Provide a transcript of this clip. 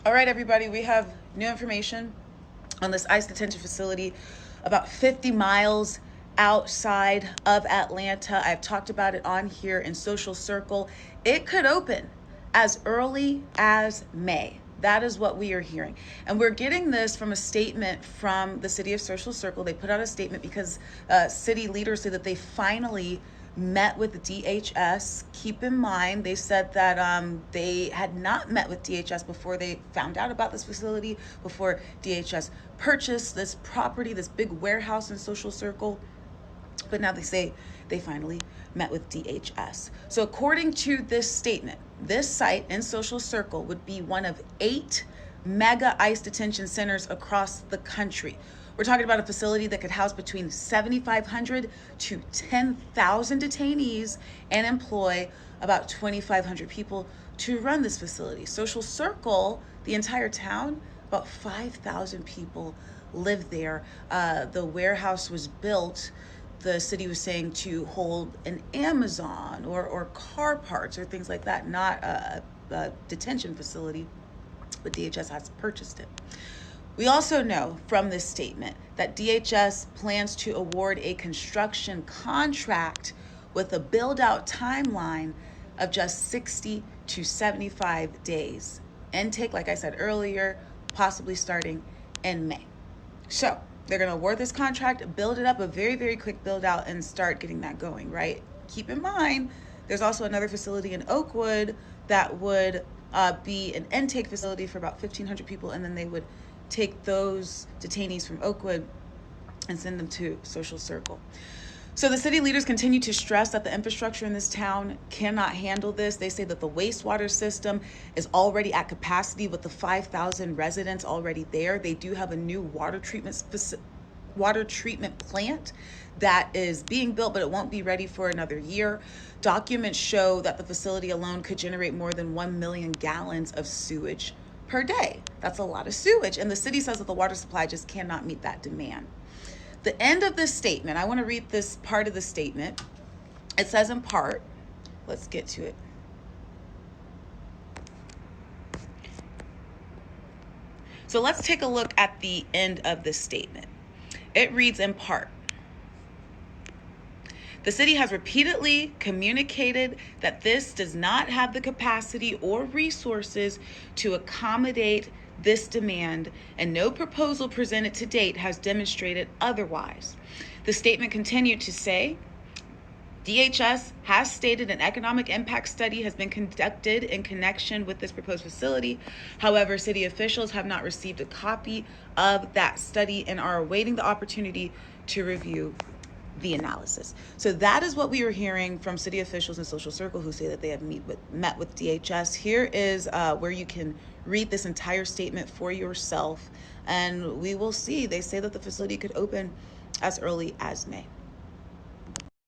All right, everybody, we have new information on this ICE detention facility about 50 miles outside of Atlanta. I've talked about it on here in Social Circle. It could open as early as May. That is what we are hearing. And we're getting this from a statement from the city of Social Circle. They put out a statement because city leaders say that they finally met with the DHS. Keep in mind, they said that they had not met with DHS before they found out about this facility, before DHS purchased this property, this big warehouse in Social Circle. But now they say they finally met with DHS. So according to this statement, this site in Social Circle would be one of 8 mega ICE detention centers across the country. We're talking about a facility that could house between 7,500 to 10,000 detainees and employ about 2,500 people to run this facility. Social Circle, the entire town, about 5,000 people live there. The warehouse was built, the city was saying, to hold an Amazon or car parts or things like that, not a detention facility, but DHS has purchased it. We also know from this statement that DHS plans to award a construction contract with a build-out timeline of just 60 to 75 days. Intake, like I said earlier, possibly starting in May. So they're going to award this contract, build it up, a very, very quick build out, and start getting that going, right? Keep in mind, there's also another facility in Oakwood that would be an intake facility for about 1,500 people, and then they would take those detainees from Oakwood and send them to Social Circle. So the city leaders continue to stress that the infrastructure in this town cannot handle this. They say that the wastewater system is already at capacity with the 5,000 residents already there. They do have a new water treatment plant that is being built, but it won't be ready for another year. Documents show that the facility alone could generate more than 1 million gallons of sewage per day. That's a lot of sewage. And the city says that the water supply just cannot meet that demand. The end of this statement, I want to read this part of the statement. It says in part, let's get to it. So let's take a look at the end of this statement. It reads in part, the city has repeatedly communicated that this does not have the capacity or resources to accommodate this demand, and no proposal presented to date has demonstrated otherwise. The statement continued to say, DHS has stated an economic impact study has been conducted in connection with this proposed facility. However, city officials have not received a copy of that study and are awaiting the opportunity to review the analysis. So that is what we are hearing from city officials in Social Circle, who say that they have met with DHS. Here is where you can read this entire statement for yourself, and we will see. They say that the facility could open as early as May.